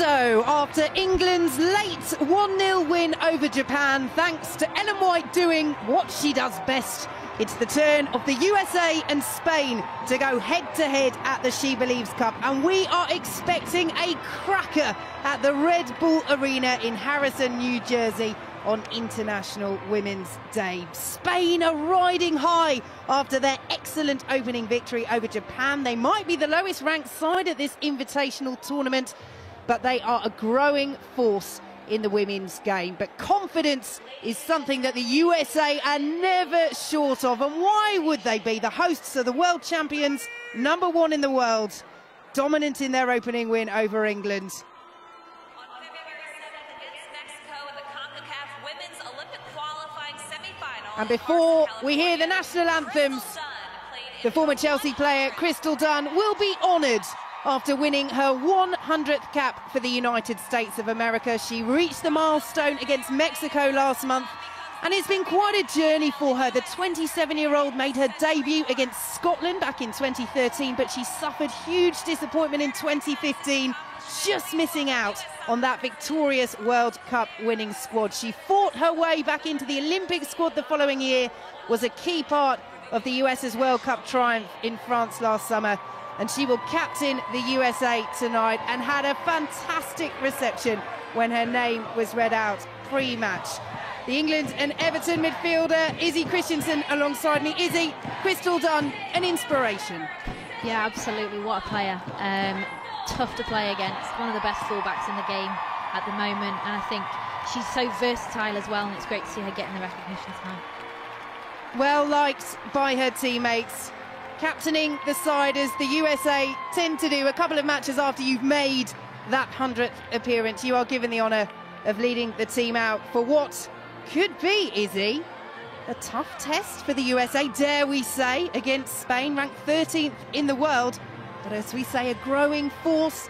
So, after England's late 1-0 win over Japan, thanks to Ellen White doing what she does best, it's the turn of the USA and Spain to go head-to-head at the She Believes Cup. And we are expecting a cracker at the Red Bull Arena in Harrison, New Jersey on International Women's Day. Spain are riding high after their excellent opening victory over Japan. They might be the lowest ranked side at this invitational tournament, but they are a growing force in the women's game. But confidence is something that the USA are never short of. And why would they be? The hosts are the world champions, #1 in the world, dominant in their opening win over England. On February 7th against Mexico in the CONCACAF Women's Olympic Qualifying Semi-Final. And before we hear the national anthems, the former Chelsea player Crystal Dunn will be honoured after winning her 100th cap for the United States of America. She reached the milestone against Mexico last month, and it's been quite a journey for her. The 27-year-old made her debut against Scotland back in 2013, but she suffered huge disappointment in 2015, just missing out on that victorious World Cup winning squad. She fought her way back into the Olympic squad the following year, was a key part of the US's World Cup triumph in France last summer, and she will captain the USA tonight, and had a fantastic reception when her name was read out pre-match. The England and Everton midfielder Izzy Christiansen alongside me. Izzy, Crystal Dunn, an inspiration. Yeah, absolutely. What a player. Tough to play against. One of the best fullbacks in the game at the moment, and I think she's so versatile as well, and it's great to see her getting the recognition tonight. Well liked by her teammates, captaining the side as the USA tend to do a couple of matches after you've made that 100th appearance. You are given the honour of leading the team out for what could be, Izzy, a tough test for the USA, dare we say, against Spain, ranked 13th in the world, but as we say, a growing force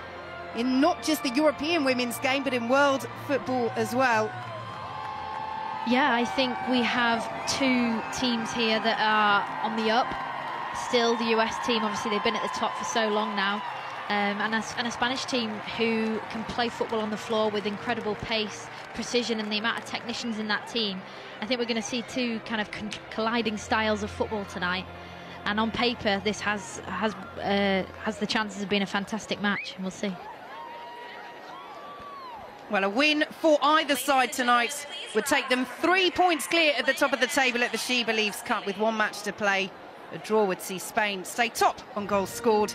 in not just the European women's game, but in world football as well. Yeah, I think we have two teams here that are on the up. Still, the US team, obviously they've been at the top for so long now, and a Spanish team who can play football on the floor with incredible pace, precision, and the amount of technicians in that team. I think we're going to see two kind of colliding styles of football tonight, and on paper this has the chances of being a fantastic match, and we'll see. Well, a win for either side tonight would take them 3 points clear at the top of the table at the She Believes Cup with one match to play. A draw would see Spain stay top on goals scored.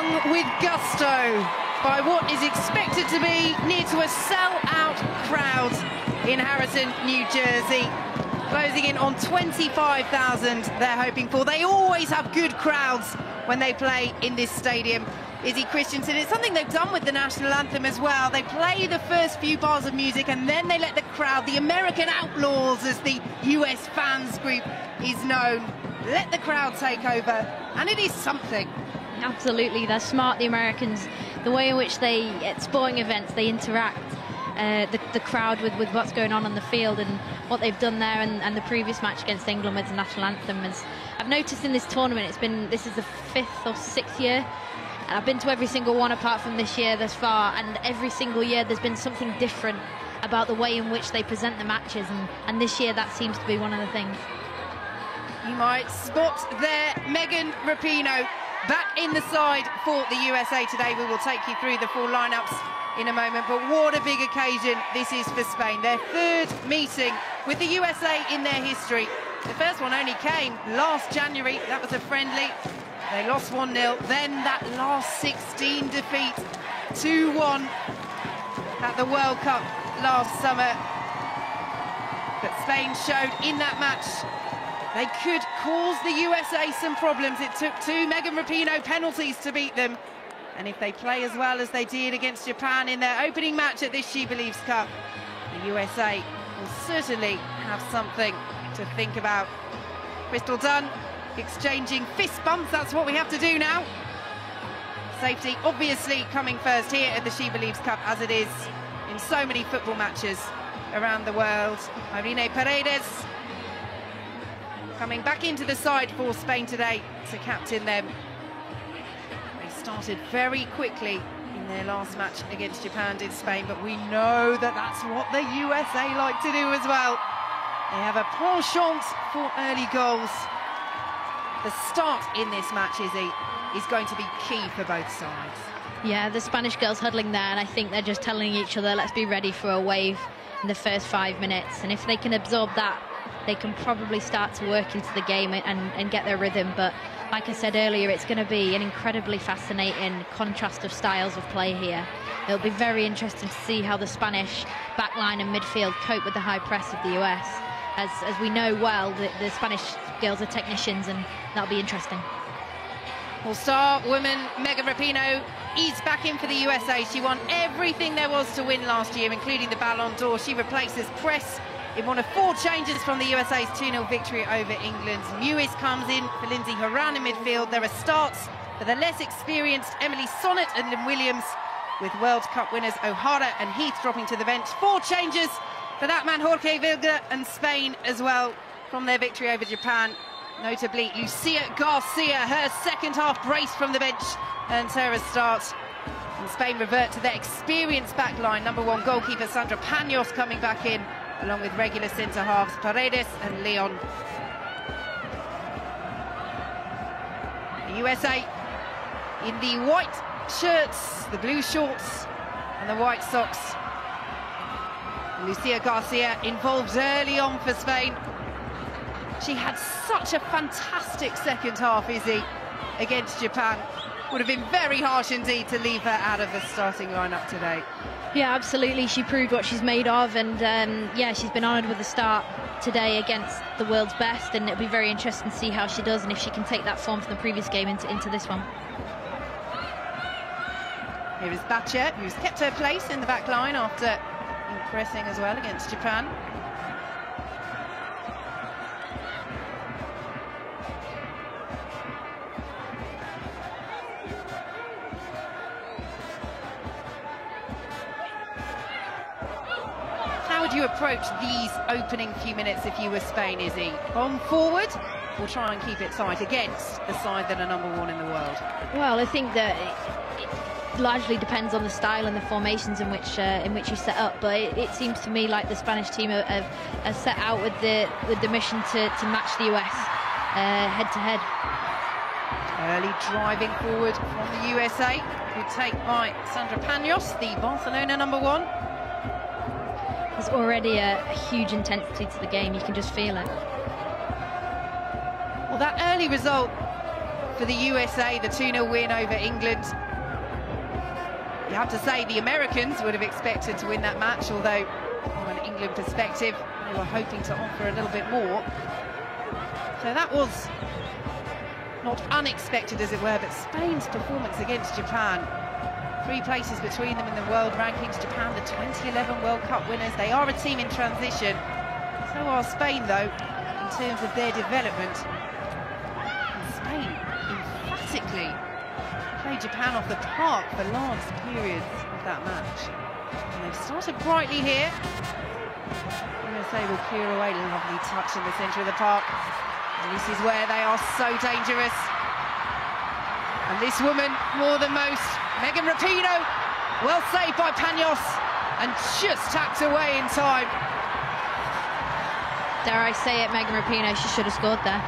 sung with gusto by what is expected to be near to a sell-out crowd in Harrison, New Jersey. Closing in on 25,000 they're hoping for. They always have good crowds when they play in this stadium. Izzy Christiansen, it's something they've done with the national anthem as well. They play the first few bars of music and then they let the crowd, the American Outlaws as the US fans group is known, let the crowd take over, and it is something. Absolutely, they're smart, the Americans. The way in which they, at sporting events, they interact the crowd with what's going on the field, and what they've done there, and the previous match against England with the national anthem. As I've noticed in this tournament, this is the 5th or 6th year, and I've been to every single one apart from this year thus far, and every single year there's been something different about the way in which they present the matches, and this year that seems to be one of the things. You might spot there Megan Rapinoe back in the side for the USA today. We will take you through the full lineups in a moment, but what a big occasion this is for Spain. Their 3rd meeting with the USA in their history. The first one only came last January. That was a friendly. They lost 1-0. Then that last 16 defeat, 2-1 at the World Cup last summer. But Spain showed in that match they could cause the USA some problems. It took 2 Megan Rapinoe penalties to beat them. And if they play as well as they did against Japan in their opening match at this She Believes Cup, the USA will certainly have something to think about. Crystal Dunn exchanging fist bumps, that's what we have to do now. Safety obviously coming first here at the She Believes Cup, as it is in so many football matches around the world. Irene Paredes coming back into the side for Spain today to captain them. They started very quickly in their last match against Japan, did Spain, but we know that that's what the USA like to do as well. They have a penchant for early goals. The start in this match, Izzy, is going to be key for both sides. Yeah, the Spanish girls huddling there, and I think they're just telling each other, let's be ready for a wave in the first 5 minutes. And if they can absorb that, they can probably start to work into the game and get their rhythm. But like I said earlier, it's going to be an incredibly fascinating contrast of styles of play here. It'll be very interesting to see how the Spanish backline and midfield cope with the high press of the US. As we know well, the Spanish girls are technicians, and that'll be interesting. Well, star woman Megan Rapinoe is back in for the USA. She won everything there was to win last year, including the Ballon d'Or. She replaces Press in one of 4 changes from the USA's 2-0 victory over England. Mewis comes in for Lindsay Horan in midfield. There are starts for the less experienced Emily Sonnet and Lynn Williams, with World Cup winners O'Hara and Heath dropping to the bench. 4 changes for that man Jorge Vilda, and Spain as well from their victory over Japan. Notably, Lucia Garcia, her second half brace from the bench, earns her a start. And Spain revert to their experienced back line. Number 1 goalkeeper Sandra Panos coming back in, along with regular centre-halves Paredes and Leon. The USA in the white shirts, the blue shorts and the white socks. Lucia Garcia involved early on for Spain. She had such a fantastic second half, Izzy, against Japan. Would have been very harsh indeed to leave her out of the starting lineup today. Yeah, absolutely. She proved what she's made of, and yeah, she's been honoured with the start today against the world's best, and it'll be very interesting to see how she does and if she can take that form from the previous game into this one. Here is Batcher, who's kept her place in the back line after impressing as well against Japan. How would you approach these opening few minutes if you were Spain, Izzy? On forward, or try and keep it tight against the side that are number 1 in the world? Well, I think that it largely depends on the style and the formations in which you set up. But it seems to me like the Spanish team are set out with the mission to match the US head to head. Early driving forward from the USA. Good take by Sandra Panos, the Barcelona number 1. There's already a huge intensity to the game. You can just feel it. Well, that early result for the USA, the 2-0 win over England. You have to say the Americans would have expected to win that match, although from an England perspective, they were hoping to offer a little bit more. So that was not unexpected, as it were, but Spain's performance against Japan, 3 places between them in the world rankings. Japan, the 2011 World Cup winners. They are a team in transition. So are Spain, though, in terms of their development. And Spain emphatically played Japan off the park for large periods of that match. And they've started brightly here. USA will clear away. Lovely touch in the centre of the park. And this is where they are so dangerous. And this woman, more than most, Megan Rapinoe, well saved by Paños, and just tapped away in time. Dare I say it, Megan Rapinoe, she should have scored there.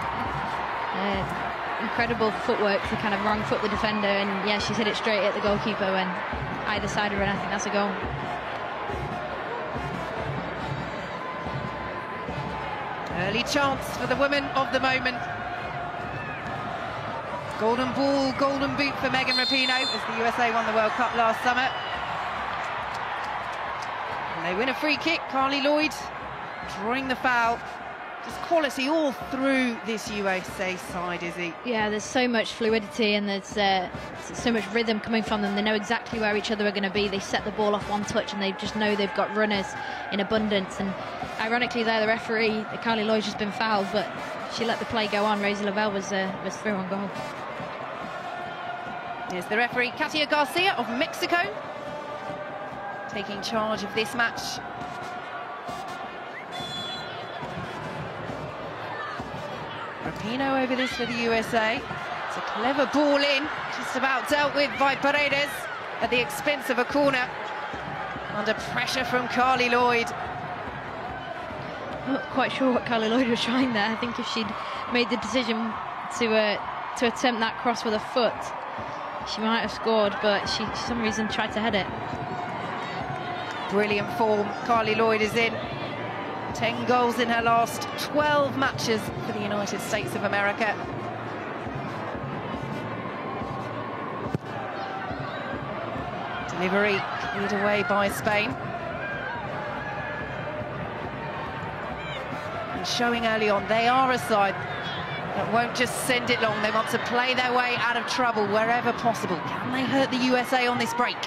Incredible footwork to kind of wrong foot the defender, and yeah, she's hit it straight at the goalkeeper when either side of her, and I think that's a goal. Early chance for the woman of the moment. Golden ball, golden boot for Megan Rapinoe as the USA won the World Cup last summer. And they win a free kick. Carly Lloyd drawing the foul. Just quality all through this USA side, Izzy. Yeah, there's so much fluidity and there's so much rhythm coming from them. They know exactly where each other are going to be. They set the ball off one touch and they just know they've got runners in abundance. And ironically there, the referee, Carly Lloyd's just been fouled, but she let the play go on. Rosie Lavelle was through on goal. Here's the referee, Katia Garcia of Mexico, taking charge of this match. Rapinoe over this for the USA. It's a clever ball in, just about dealt with by Paredes at the expense of a corner. Under pressure from Carly Lloyd. I'm not quite sure what Carly Lloyd was trying there. I think if she'd made the decision to attempt that cross with a foot, she might have scored, but she for some reason tried to head it. Brilliant form. Carly Lloyd is in. 10 goals in her last 12 matches for the United States of America. Delivery cleared away by Spain. And showing early on, they are a side that won't just send it long. They want to play their way out of trouble wherever possible. Can they hurt the USA on this break?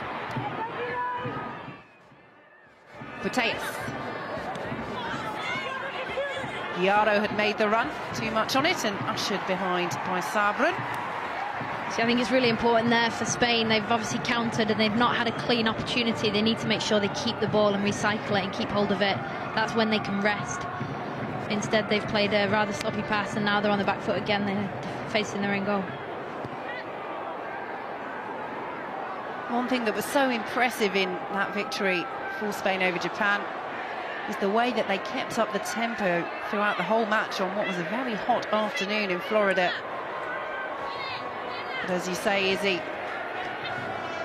Putellas. Guiaro had made the run, too much on it, and ushered behind by Sabran. See, I think it's really important there for Spain. They've obviously countered and they've not had a clean opportunity. They need to make sure they keep the ball and recycle it and keep hold of it. That's when they can rest. Instead, they've played a rather sloppy pass, and now they're on the back foot again. They're facing their own goal. One thing that was so impressive in that victory for Spain over Japan is the way that they kept up the tempo throughout the whole match on what was a very hot afternoon in Florida. But as you say, Izzy,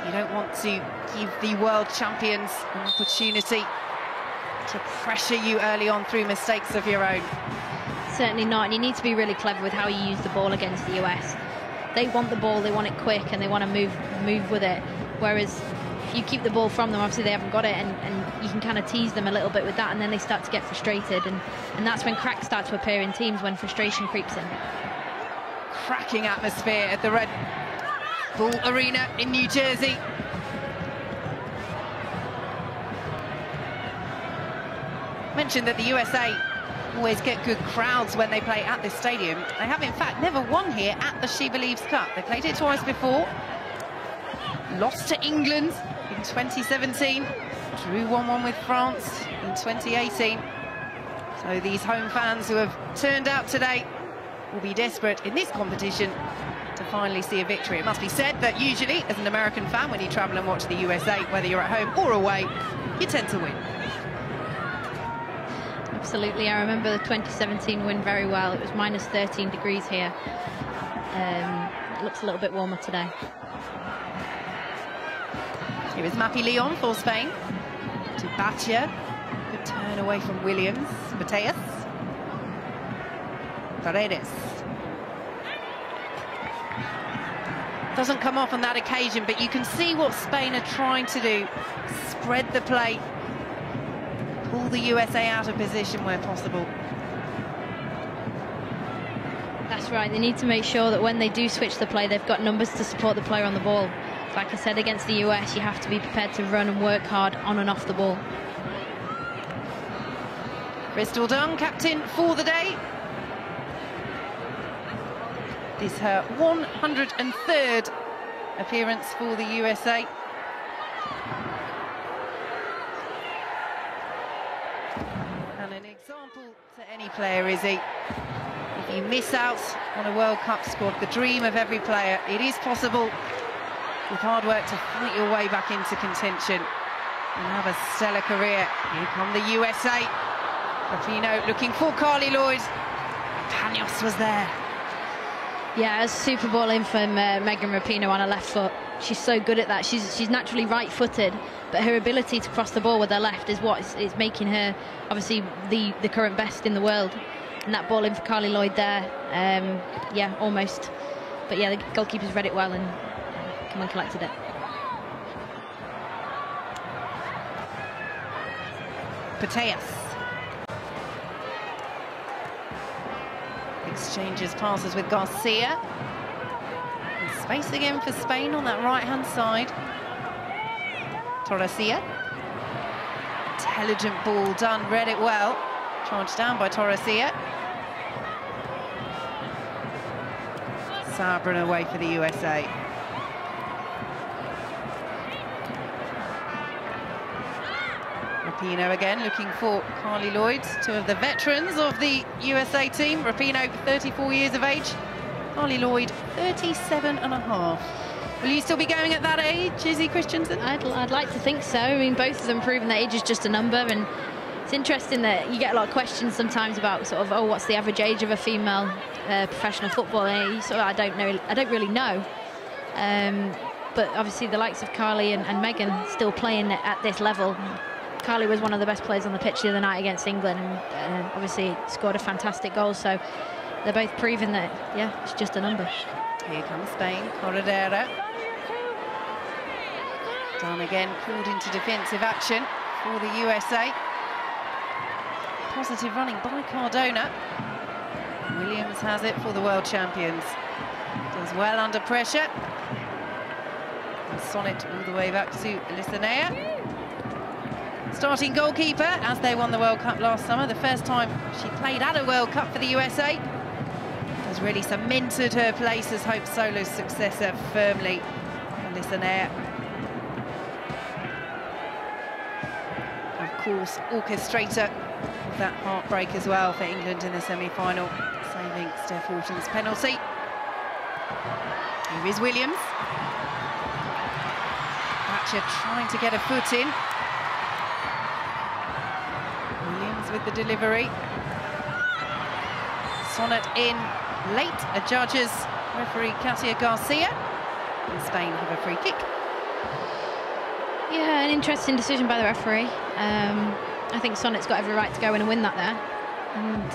you don't want to give the world champions an opportunity to pressure you early on through mistakes of your own. Certainly not, and you need to be really clever with how you use the ball against the US. They want the ball, they want it quick, and they want to move with it. Whereas if you keep the ball from them, obviously they haven't got it, and you can kind of tease them a little bit with that, and then they start to get frustrated, and that's when cracks start to appear in teams, when frustration creeps in. Cracking atmosphere at the Red Bull Arena in New Jersey. Mentioned that the USA always get good crowds when they play at this stadium. They have in fact never won here at the She Believes Cup. They played it twice before. Lost to England in 2017. Drew 1-1 with France in 2018. So these home fans who have turned out today will be desperate in this competition to finally see a victory. It must be said that usually, as an American fan, when you travel and watch the USA, whether you're at home or away, you tend to win. Absolutely, I remember the 2017 win very well. It was minus 13 degrees here. It looks a little bit warmer today. Here is Mapi Leon for Spain. To Batya. Good turn away from Williams. Putellas. Paredes. Doesn't come off on that occasion, but you can see what Spain are trying to do. Spread the play. Pull the USA out of position where possible. That's right, they need to make sure that when they do switch the play, they've got numbers to support the player on the ball. Like I said, against the US, you have to be prepared to run and work hard on and off the ball. Crystal Dunn, captain for the day. This is her 103rd appearance for the USA. And an example to any player, Izzy. If you miss out on a World Cup squad, the dream of every player, it is possible with hard work to fight your way back into contention and have a stellar career. Here come the USA. Rapinoe looking for Carli Lloyd. Panos was there. Yeah, a super ball in from Megan Rapinoe on her left foot. She's so good at that. She's naturally right-footed, but her ability to cross the ball with her left is what is making her obviously the current best in the world. And that ball in for Carli Lloyd there, yeah, almost. But yeah, the goalkeeper's read it well and come and collected it. Putellas. Exchanges passes with Garcia. And space again for Spain on that right-hand side. Torrecilla. Intelligent ball done, read it well. Charged down by Torrecilla. Sabrin away for the USA. Rapinoe again looking for Carli Lloyd, two of the veterans of the USA team. Rapinoe, 34 years of age. Carli Lloyd, 37 and a half. Will you still be going at that age, Izzy Christiansen? I'd like to think so. I mean, both of them proven that age is just a number, and it's interesting that you get a lot of questions sometimes about sort of, oh, what's the average age of a female professional footballer? And sort of, I don't really know. But obviously the likes of Carli and Megan still playing at this level. Carli was one of the best players on the pitch the other night against England, and obviously scored a fantastic goal. So they're both proving that, yeah, it's just a number. Here comes Spain, Corredera. Dunn again called into defensive action for the USA. Positive running by Cardona. Williams has it for the world champions. Does well under pressure. And Sonnet all the way back to Elissanea. Starting goalkeeper, as they won the World Cup last summer, the first time she played at a World Cup for the USA. Has really cemented her place as Hope Solo's successor firmly. Elissanea. Of course, orchestrator of that heartbreak as well for England in the semi-final, saving Steph Houghton's penalty. Here is Williams. Thatcher trying to get a foot in. Williams with the delivery. Sonnet in late, adjudges referee Katia Garcia. And Spain have a free kick. Yeah, an interesting decision by the referee. I think Sonnet's got every right to go in and win that there. And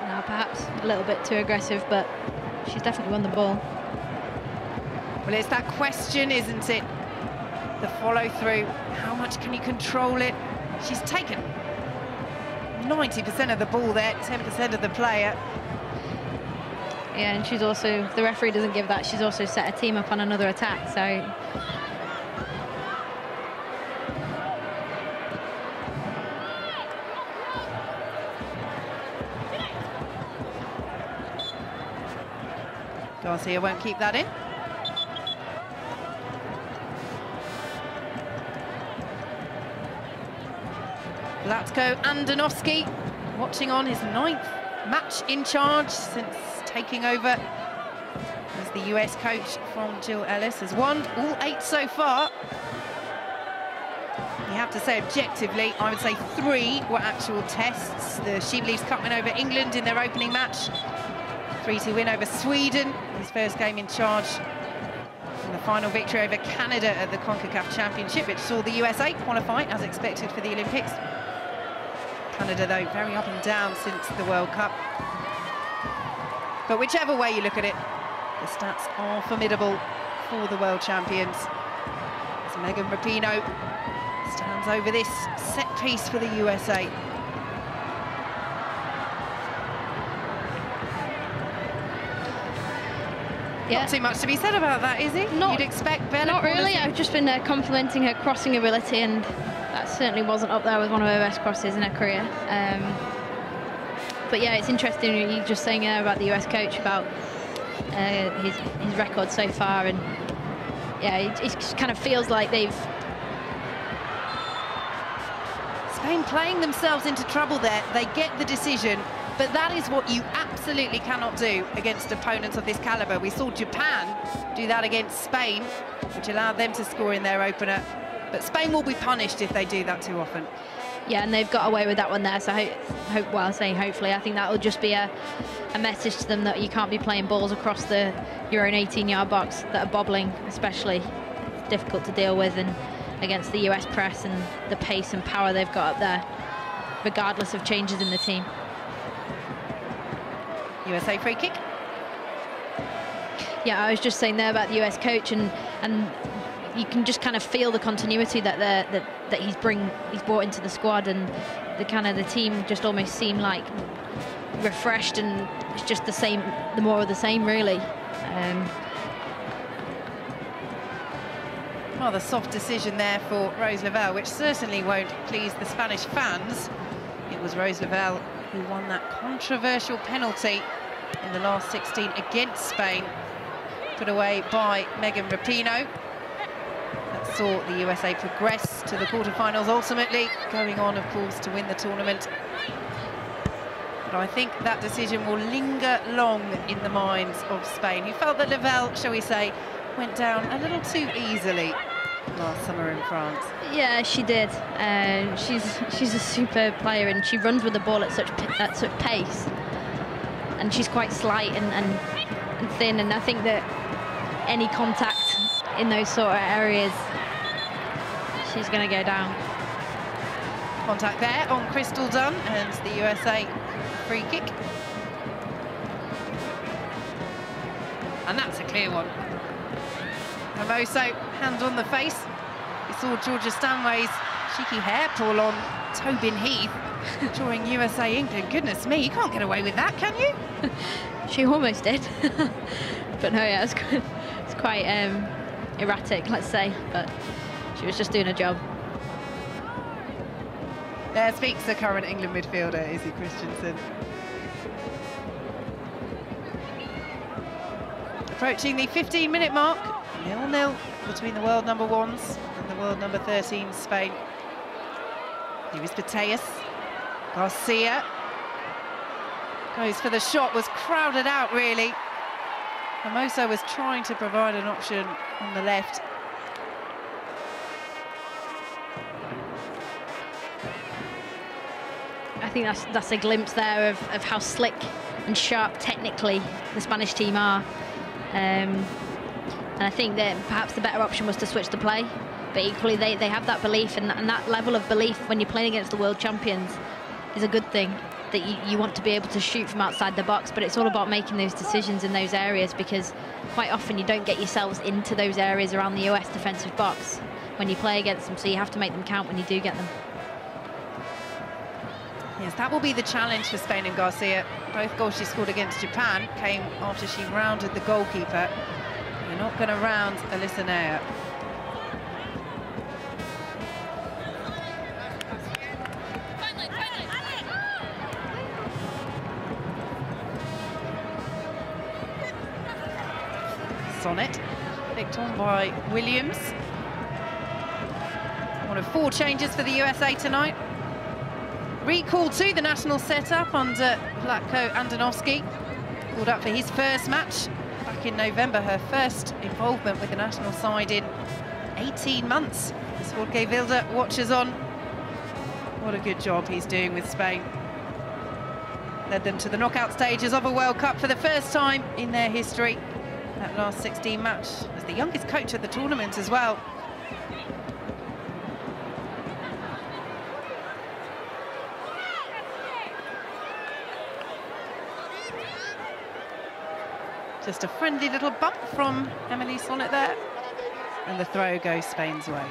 now perhaps a little bit too aggressive, but she's definitely won the ball. Well, it's that question, isn't it? The follow-through. How much can you control it? She's taken 90% of the ball there, 10% of the player. Yeah, and she's also, the referee doesn't give that, she's also set a team up on another attack, so... Garcia won't keep that in. Vlatko Andonovski watching on his 9th match in charge since taking over as the US coach from Jill Ellis. Has won all 8 so far. You have to say objectively, I would say 3 were actual tests. The She Believes Cup win over England in their opening match. 3-2 win over Sweden, his first game in charge. And the final victory over Canada at the CONCACAF Championship, which saw the USA qualify as expected for the Olympics. Canada, though, very up and down since the World Cup. But whichever way you look at it, the stats are formidable. for the world champions. As Megan Rapinoe stands over this set piece for the USA. Yeah. Not too much to be said about that, is it? You'd expect better. Not really. quality. I've just been complimenting her crossing ability, and that certainly wasn't up there with one of her best crosses in her career. But yeah, it's interesting you just saying about the US coach, about his record so far, and yeah, it kind of feels like they've... Spain playing themselves into trouble there. They get the decision, but that is what you absolutely cannot do against opponents of this caliber. We saw Japan do that against Spain, which allowed them to score in their opener. But Spain will be punished if they do that too often. Yeah, and they've got away with that one there, so hopefully, I think that will just be a message to them that you can't be playing balls across your own 18-yard box that are bobbling, especially. It's difficult to deal with, and against the US press and the pace and power they've got up there, regardless of changes in the team. USA free kick. Yeah, I was just saying there about the US coach, and you can just kind of feel the continuity that he's brought into the squad, and the team just almost seem like refreshed, and it's just the more of the same, really. Rather soft decision there for Rose Lavelle, which certainly won't please the Spanish fans. It was Rose Lavelle who won that controversial penalty in the last 16 against Spain, put away by Megan Rapinoe. That saw the USA progress to the quarterfinals, ultimately going on, of course, to win the tournament. But I think that decision will linger long in the minds of Spain, who felt that Lavelle, shall we say, went down a little too easily last summer in France. Yeah, she did. She's a superb player, and she runs with the ball at such pace, and she's quite slight and thin, and I think that any contact in those sort of areas, she's going to go down. Contact there on Crystal Dunn, and the USA free kick. And that's a clear one. Hermoso, hand on the face. We saw Georgia Stanway's cheeky hair pull on Tobin Heath during USA-England. Goodness me, you can't get away with that, can you? She almost did. But no, yeah, it's quite erratic, let's say, but she was just doing her job. There speaks the current England midfielder, Izzy Christensen. Approaching the 15-minute mark, 0-0 between the world number 1s and the world number 13, Spain. Here is Putellas. Garcia goes for the shot, was crowded out, really. Hermoso was trying to provide an option on the left. I think that's a glimpse there of how slick and sharp technically the Spanish team are. And I think that perhaps the better option was to switch the play, but equally they have that belief, and that level of belief when you're playing against the world champions is a good thing, that you want to be able to shoot from outside the box, but it's all about making those decisions in those areas, because quite often you don't get yourselves into those areas around the US defensive box when you play against them, so you have to make them count when you do get them. Yes, that will be the challenge for Spain and Garcia. Both goals she scored against Japan came after she rounded the goalkeeper. You're not going to round Alyssa Naeher. Sonnet, picked on by Williams. One of 4 changes for the USA tonight. Recall to the national setup under Vlatko Andonovski. Called up for his first match back in November, her first involvement with the national side in 18 months. As Jorge Vilda watches on. What a good job he's doing with Spain. Led them to the knockout stages of a World Cup for the first time in their history. That last 16 match as the youngest coach at the tournament as well. Just a friendly little bump from Emily Sonnet there. And the throw goes Spain's way.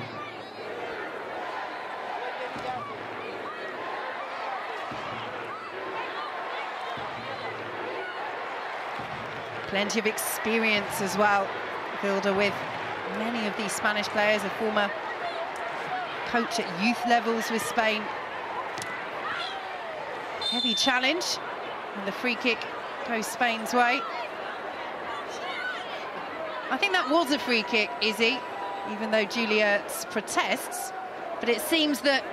Plenty of experience as well, Hilda, with many of these Spanish players, a former coach at youth levels with Spain. Heavy challenge, and the free kick goes Spain's way. I think that was a free kick, Izzy, even though Julia protests. But it seems that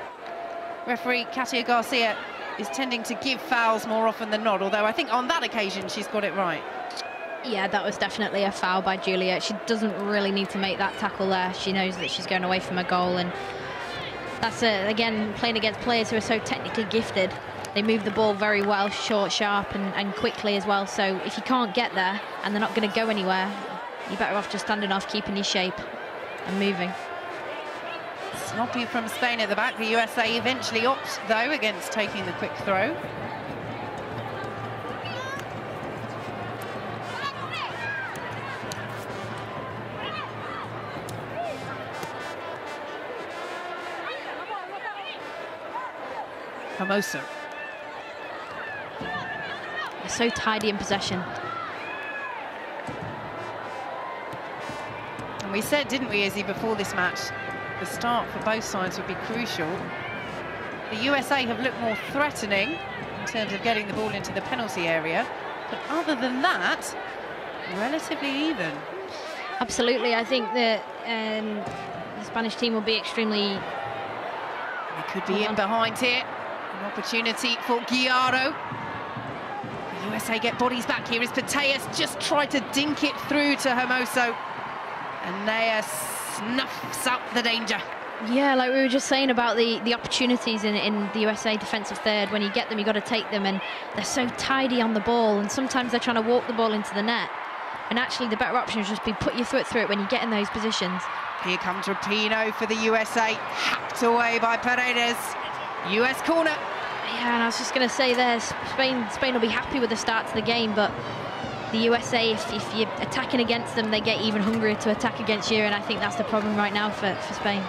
referee Katia Garcia is tending to give fouls more often than not, although I think on that occasion she's got it right. Yeah, that was definitely a foul by Julia. She doesn't really need to make that tackle there. She knows that she's going away from a goal, and that's, again, playing against players who are so technically gifted. They move the ball very well, short, sharp, and quickly as well. So if you can't get there and they're not going to go anywhere, you're better off just standing off, keeping your shape and moving. Sloppy from Spain at the back. The USA eventually opt, though, against taking the quick throw. Hermoso. They're so tidy in possession. And we said, didn't we, Izzy, before this match, the start for both sides would be crucial. The USA have looked more threatening in terms of getting the ball into the penalty area, but other than that, relatively even. Absolutely, I think that the Spanish team will be extremely... They could be in behind here. An opportunity for Guiaro. The USA get bodies back. Here is Putellas, just tried to dink it through to Hermoso. And Naya snuffs out the danger. Yeah, like we were just saying about the opportunities in the USA defensive third. When you get them, you've got to take them, and they're so tidy on the ball, and sometimes they're trying to walk the ball into the net. And actually, the better option is just be put your foot through it when you get in those positions. Here comes Rapinoe for the USA, hacked away by Paredes. US corner. Yeah, and I was just going to say there, Spain will be happy with the start to the game, but the USA, if you're attacking against them, they get even hungrier to attack against you, and I think that's the problem right now for Spain.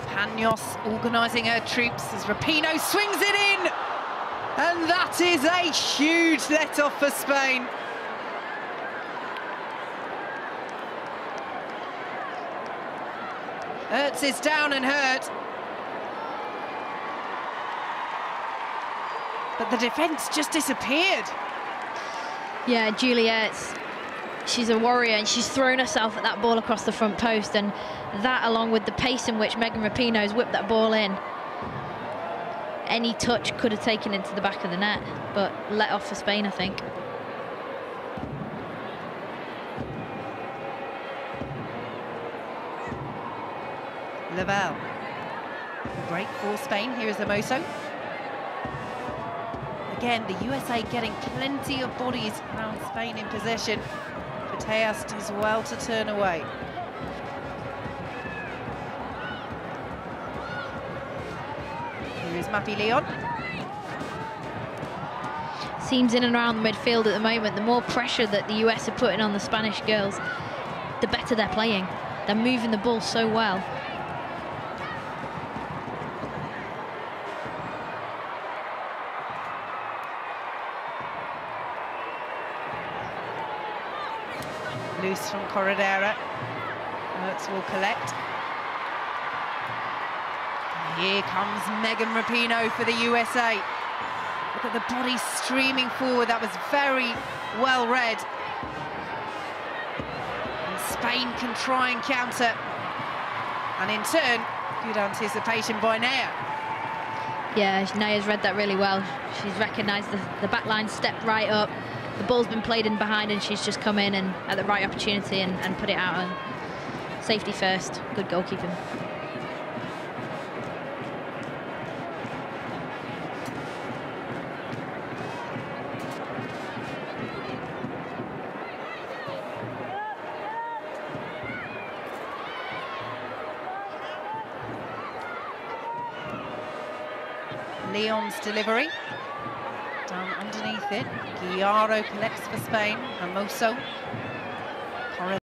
Paños organising her troops as Rapinoe swings it in! And that is a huge let-off for Spain. Ertz is down and hurt. But the defence just disappeared. Yeah, Julia, she's a warrior, and she's thrown herself at that ball across the front post, and that, along with the pace in which Megan Rapinoe has whipped that ball in, any touch could have taken into the back of the net, but let off for Spain, I think. Lavelle. Break for Spain. Here is Hermoso. Again, the USA getting plenty of bodies around Spain in possession. Putellas does well to turn away. Here is Mappy Leon. Seems in and around the midfield at the moment. The more pressure that the US are putting on the Spanish girls, the better they're playing. They're moving the ball so well. Loose from Corredera. Ertz will collect. And here comes Megan Rapinoe for the USA. Look at the body streaming forward. That was very well read. And Spain can try and counter. And in turn, good anticipation by Naya. Yeah, Naya's read that really well. She's recognised the back line, stepped right up. The ball's been played in behind, and she's just come in and at the right opportunity and put it out. And safety first, good goalkeeping. Leon's delivery. Down underneath it. Guijarro collects for Spain. Hermoso.